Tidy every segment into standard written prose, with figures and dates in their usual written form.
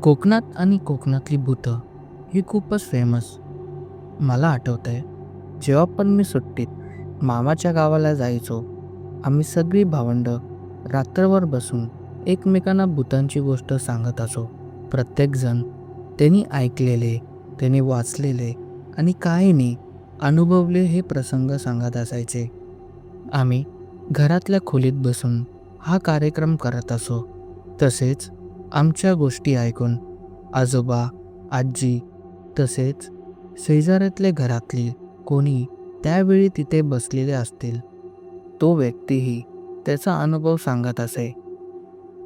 कोकणात आणि कोकणातली भूतं ही खूपच फेमस. मला आठवतंय, जेव्हा पण मी सुट्टीत मामाच्या गावाला जायचो, आम्ही सगळी भावंडं रात्रभर बसून एकमेकांना भूतांची गोष्ट सांगत असो. प्रत्येकजण त्यांनी ऐकलेले, त्यांनी वाचलेले आणि काहींनी अनुभवले हे प्रसंग सांगत असायचे. आम्ही घरातल्या खोलीत बसून हा कार्यक्रम करत असो. तसेच आमच्या गोष्टी ऐकून आजोबा, आजी तसेच शेजाऱ्यातले घरातली कोणी त्यावेळी तिथे बसलेले असतील, तो व्यक्तीही त्याचा अनुभव सांगत असे.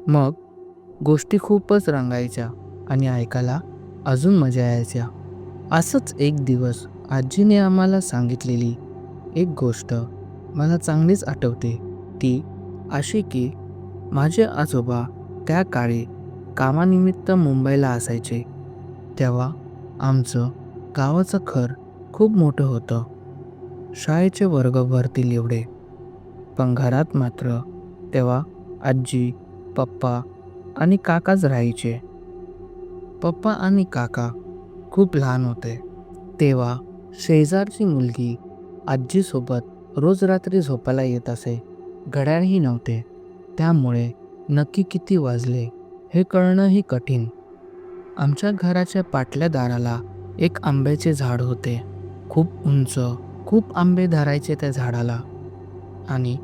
मग गोष्टी खूपच रंगायच्या आणि ऐकायला अजून मजा यायच्या. असंच एक दिवस आजीने आम्हाला सांगितलेली एक गोष्ट मला चांगलीच आठवते. ती अशी की माझे आजोबा त्या काळी कामानिमित्त मुंबईला असायचे. तेव्हा आमचं गावाचं घर खूप मोठं होतं, शाळेचे वर्ग भरतील एवढे. पण घरात मात्र तेव्हा आजी, पप्पा आणि काकाच राहायचे. पप्पा आणि काका खूप लहान होते. तेव्हा शेजारची मुलगी आजीसोबत रोज रात्री झोपायला येत असे. घड्याळही नव्हते, त्यामुळे नक्की किती वाजले हे कळणंही कठीण. आमच्या घराच्या पाटल्या दाराला एक आंब्याचे झाड होते. खूप उंच, खूप आंबे धरायचे त्या झाडाला आणि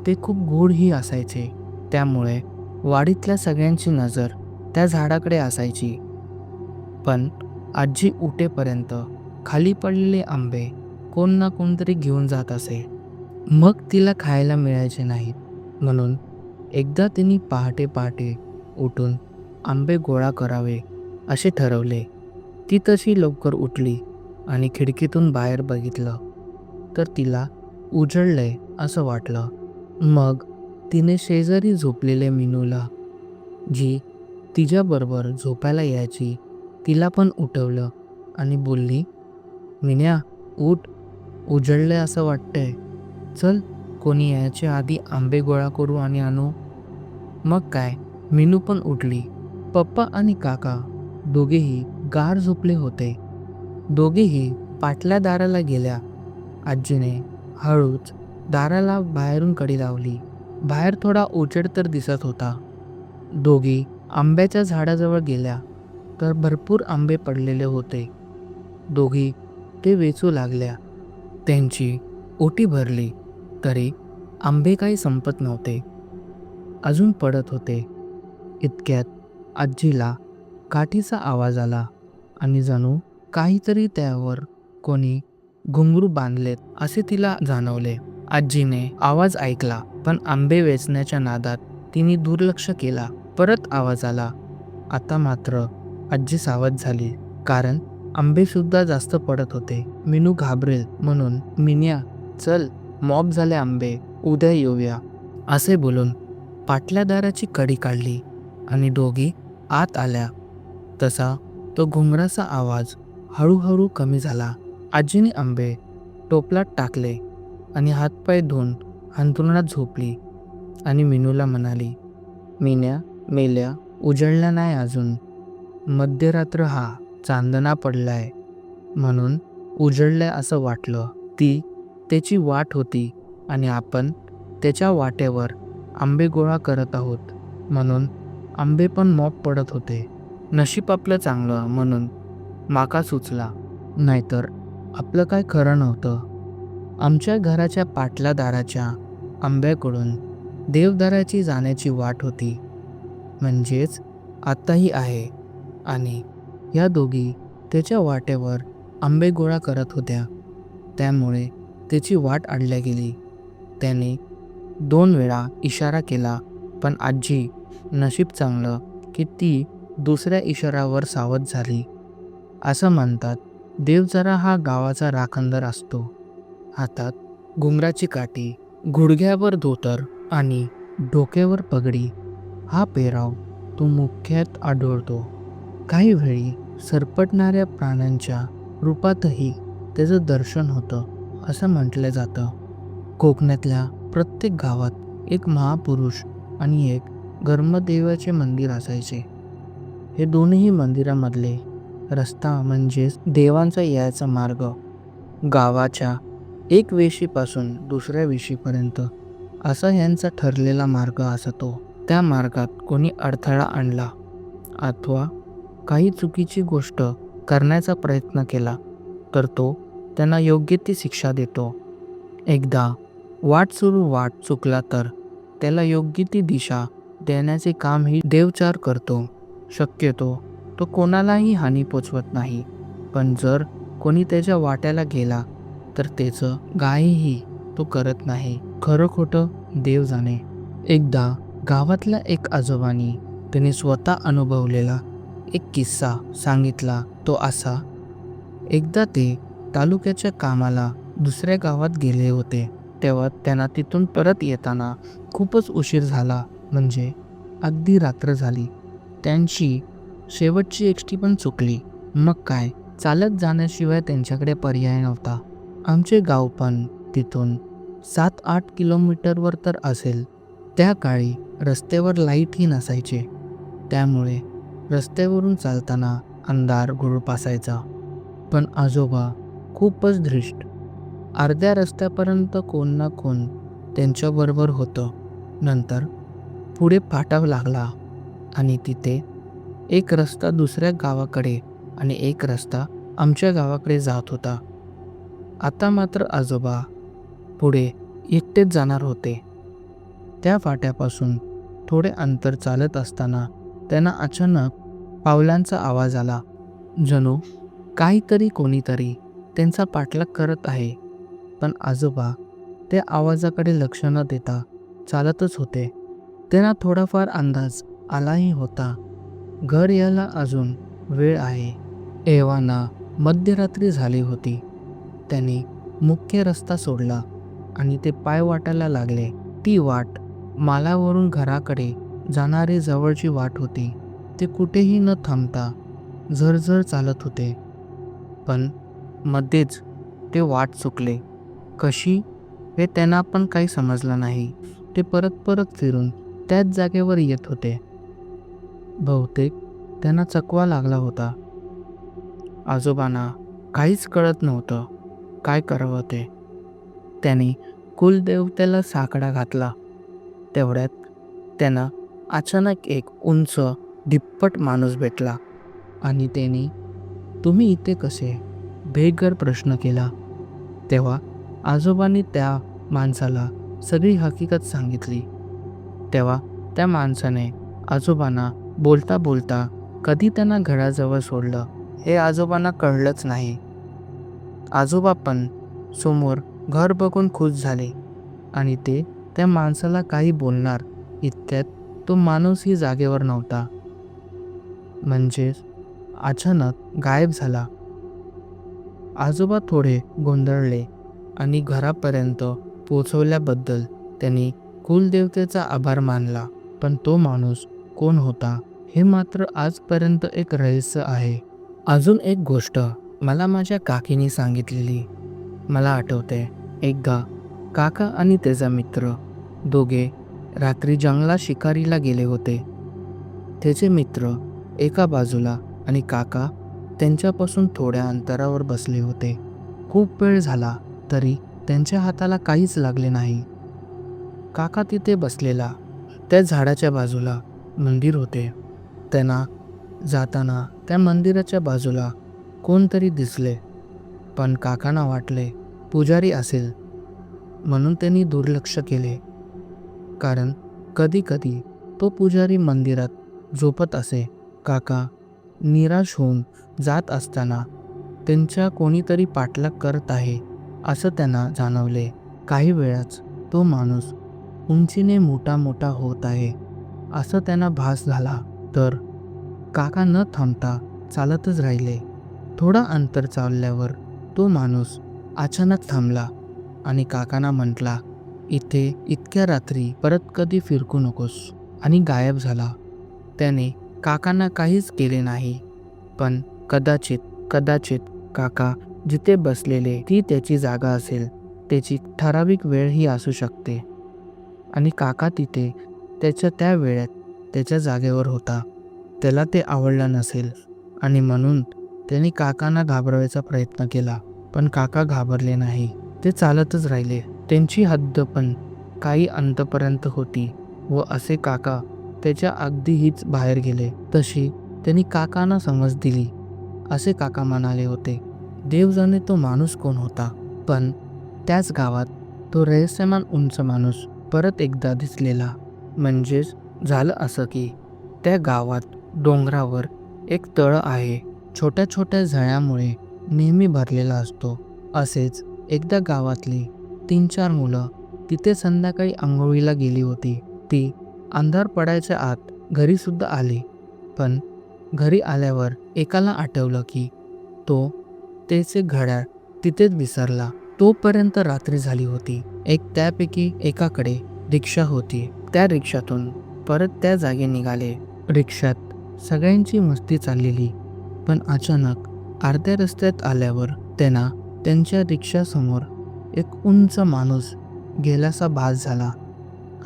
ते खूप गोडही असायचे. त्यामुळे वाडीतल्या सगळ्यांची नजर त्या झाडाकडे असायची. पण आजी उठेपर्यंत खाली पडलेले आंबे कोण ना कोणतरी घेऊन जात असे. मग तिला खायला मिळायचे नाहीत. म्हणून एकदा तिने पहाटे पहाटे उठून आंबे गोळा करावे असे ठरवले. ती तशी लवकर उठली आणि खिडकीतून बाहेर बघितलं तर तिला उजळलंय असं वाटलं. मग तिने शेजारी झोपलेल्या मिनूला, जी तिच्याबरोबर झोपायला यायची, तिला पण उठवलं आणि बोलली, "मिन्या, उठ, उजळलंय असं वाटतंय. चल, कोणी यायच्या आधी आंबे गोळा करू आणि आणू." मग काय, मिनू पण उठली. पप्पा आणि काका दोघेही गाढ झोपले होते. दोघेही पाटल्या दाराला गेल्या. आजीने हळूच दाराला बाहेरून कडी लावली. बाहेर थोडा उजेड तर दिसत होता. दोघी आंब्याच्या झाडाजवळ गेल्या तर भरपूर आंबे पडलेले होते. दोघी ते वेचू लागल्या. त्यांची ओटी भरली तरी आंबे काही संपत नव्हते, अजून पडत होते. इतक्यात आजीला काठीचा आवाज आला आणि जणू काहीतरी त्यावर कोणी घुंगरू बांधलेत असे तिला जाणवले. आजीने आवाज ऐकला, पण आंबे वेचण्याच्या नादात तिने दुर्लक्ष केला. परत आवाज आला. आता मात्र आजी सावध झाली, कारण आंबे सुद्धा जास्त पडत होते. मिनू घाबरेल म्हणून, "मिन्या, चल, मॉब झाले आंबे, उद्या येऊया," असे बोलून पाटल्या दाराची कडी काढली आणि दोघी आत आल्या. तसा तो घुंगराचा आवाज हळूहळू कमी झाला. आजीने आंबे टोपलात टाकले आणि हातपाय धुवून अंथरुणात झोपली आणि मिनूला म्हणाली, "मिन्या, मेल्या, उजळला नाही अजून. मध्यरात्र हा चांदणा पडलाय म्हणून उजळलंय असं वाटलं. ती त्याची वाट होती आणि आपण त्याच्या वाटेवर आंबे गोळा करत आहोत, म्हणून आंबे पण मॉप पडत होते. नशीब आपलं चांगलं म्हणून माका सुचला, नाहीतर आपलं काय खरं नव्हतं." आमच्या घराच्या पाटल्या दाराच्या आंब्याकडून देवदाराची जाण्याची वाट होती, म्हणजेच आत्ताही आहे. आणि या दोघी त्याच्या वाटेवर आंबे गोळा करत होत्या. त्यामुळे त्याची वाट अडल्या गेली. त्याने 2 वेळा इशारा केला, पण आजी, नशीब चांगलं की ती दुसऱ्या इशाऱ्यावर सावध झाली. असं म्हणतात, देव जरा हा गावाचा राखणदार असतो. हातात घुंगराची काठी, गुडघ्यावर धोतर आणि डोक्यावर पगडी, हा पेहराव तो मुख्यत आढळतो. काही वेळी सरपटणाऱ्या प्राण्यांच्या रूपातही त्याचं दर्शन होतं असं म्हटलं जातं. कोकणातल्या प्रत्येक गावात एक महापुरुष आणि एक ग्रामदेवाचे मंदिर असायचे. हे दोन्ही मंदिरामधले रस्ता म्हणजेच देवांचा यायचा मार्ग. गावाच्या एक वेशीपासून दुसऱ्या वेशीपर्यंत असा ह्यांचा ठरलेला मार्ग असतो. त्या मार्गात कोणी अडथळा आणला अथवा काही चुकीची गोष्ट करण्याचा प्रयत्न केला तर तो त्यांना योग्य ती शिक्षा देतो. एकदा वाट चुकला तर त्याला योग्य ती दिशा देण्याचे काम ही देवचार करतो. शक्यतो तो कोणालाही हानी पोचवत नाही, पण जर कोणी त्याच्या वाट्याला गेला तर त्याचं काहीही तो करत नाही. खरं खोटं देव जाणे. एकदा गावातल्या एक आजोबांनी त्याने स्वतः अनुभवलेला एक किस्सा सांगितला. तो असा: एकदा ते तालुक्याच्या कामाला दुसऱ्या गावात गेले होते. तेव्हा त्यांना तिथून परत येताना खूपच उशीर झाला, म्हणजे अगदी रात्र झाली. त्यांची शेवटची एसटी पण चुकली. मग काय, चालत जाण्याशिवाय त्यांच्याकडे पर्याय नव्हता. आमचे गाव पण तिथून 7-8 किलोमीटरवर तर असेल. त्या काळी रस्त्यावर लाईटही नसायचे, त्यामुळे रस्त्यावरून चालताना अंधार गुळूप असायचा. पण आजोबा खूपच धृष्ट. अर्ध्या रस्त्यापर्यंत कोण ना कोण त्यांच्याबरोबर होतं. नंतर पुढे फाटा लागला आणि तिथे एक रस्ता दुसऱ्या गावाकडे आणि एक रस्ता आमच्या गावाकडे जात होता. आता मात्र आजोबा पुढे एकटेच जाणार होते. त्या फाट्यापासून थोडे अंतर चालत असताना त्यांना अचानक पावलांचा आवाज आला. जणू काहीतरी कोणीतरी त्यांचा पाठलाग करत आहे. पण आजोबा त्या आवाजाकडे लक्ष न देता चालतच होते. त्यांना थोडाफार अंदाज आलाही होता, घर यायला अजून वेळ आहे. एव्हाना मध्यरात्री झाली होती. त्यांनी मुख्य रस्ता सोडला आणि ते पाय वाटायला लागले. ती वाट मालावरून घराकडे जाणारी जवळची वाट होती. ते कुठेही न थांबता झरझर चालत होते. पण मध्येच ते वाट चुकले. कशी हे त्यांना पण काही समजलं नाही. ते परत फिरून त्याच जागेवर येत होते. बहुतेक त्यांना चकवा लागला होता. आजोबांना काहीच कळत नव्हतं काय करावं ते. त्यांनी कुलदेवतेला साकडा घातला. तेवढ्यात त्यांना अचानक एक उंच धिप्पट माणूस भेटला आणि त्याने "तुम्ही इथे कसे?" बेघर प्रश्न केला. तेव्हा आजोबांनी त्या माणसाला सगळी हकीकत सांगितली. तेव्हा त्या माणसाने आजोबांना बोलता बोलता कधी त्यांना घराजवळ सोडलं हे आजोबांना कळलंच नाही. आजोबा पण समोर घर बघून खुश झाले आणि ते त्या माणसाला काही बोलणार इतक्यात तो माणूसही जागेवर नव्हता, म्हणजेच अचानक गायब झाला. आजोबा थोडे गोंधळले आणि घरापर्यंत पोहोचवल्याबद्दल त्यांनी कुलदेवतेचा आभार मानला. पण तो माणूस कोण होता हे मात्र आजपर्यंत एक रहस्य आहे. अजून एक गोष्ट मला माझ्या काकीने सांगितलेली मला आठवते. एकदा काका आणि त्याचा मित्र दोघे रात्री जंगलात शिकारीला गेले होते. त्याचे मित्र एका बाजूला आणि काका त्यांच्यापासून थोड्या अंतरावर बसले होते. खूप वेळ झाला तरी त्यांच्या हाताला काहीच लागले नाही. काका तिथे बसलेला. त्या झाडाच्या बाजूला मंदिर होते. त्यांना जाताना त्या मंदिराच्या बाजूला कोणतरी दिसले, पण काकांना वाटले पुजारी असेल, म्हणून त्यांनी दुर्लक्ष केले. कारण कधी कधी तो पुजारी मंदिरात झोपत असे. काका निराश होऊन जात असताना त्यांच्या कोणीतरी पाठलाग करत आहे असं त्यांना जाणवले. काही वेळाच तो माणूस उंचीने मोठा होत आहे असं त्यांना भास झाला. तर काका न थांबता चालतच राहिले. थोडं अंतर चालल्यावर तो माणूस अचानक थांबला आणि काकांना म्हटला, "इथे इतक्या रात्री परत कधी फिरकू नकोस," आणि गायब झाला. त्याने काकांना काहीच केले नाही, पण कदाचित काका जिथे बसलेले ती त्याची जागा असेल. त्याची ठराविक वेळ ही असू शकते आणि काका तिथे त्याच्या त्या वेळेत त्याच्या जागेवर होता. त्याला ते आवडलं नसेल आणि म्हणून त्यांनी काकांना घाबरवायचा प्रयत्न केला. पण काका घाबरले नाही. ते चालतच राहिले. त्यांची हद्द पण काही अंतपर्यंत होती व असे काका त्याच्या अगदीच बाहेर गेले. तशी त्यांनी काकांना समज दिली. असे काका म्हणाले होते, देव जाणे तो माणूस कोण होता, पण त्याच गावात तो रहस्यमान उंच माणूस परत एकदा दिसलेला. म्हणजेच झालं असं की त्या गावात डोंगरावर एक तळ आहे. छोट्या छोट्या झळ्यामुळे नेहमी भरलेला असतो. असेच एकदा गावातली 3-4 मुलं तिथे संध्याकाळी आंघोळीला गेली होती. ती अंधार पडायच्या आत घरी सुद्धा आली. पण घरी आल्यावर एकाला आठवलं की तो त्याचे घड्याळ तिथेच विसरला. तोपर्यंत रात्री झाली होती. त्यापैकी एकाकडे रिक्षा होती. त्या रिक्षातून परत त्या जागी निघाले. रिक्षात सगळ्यांची मस्ती चाललेली. पण अचानक अर्ध्या रस्त्यात आल्यावर त्यांना त्यांच्या रिक्षासमोर एक उंच माणूस गेल्याचा भास झाला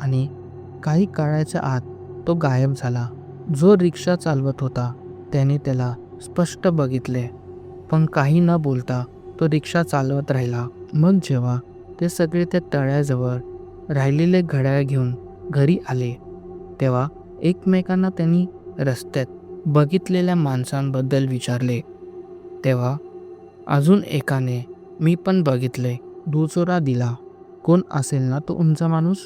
आणि काही काळाच्या आत तो गायब झाला. जो रिक्षा चालवत होता त्याने त्याला स्पष्ट बघितले, पण काही न बोलता तो रिक्षा चालवत राहिला. मग जेव्हा ते सगळे त्या तळ्याजवळ राहिलेले घड्याळ घेऊन घरी आले तेव्हा एकमेकांना त्यांनी रस्त्यात बघितलेल्या माणसांबद्दल विचारले. तेव्हा अजून एकाने मी पण बघितले दुजोरा दिला. कोण असेल ना तो उंच माणूस?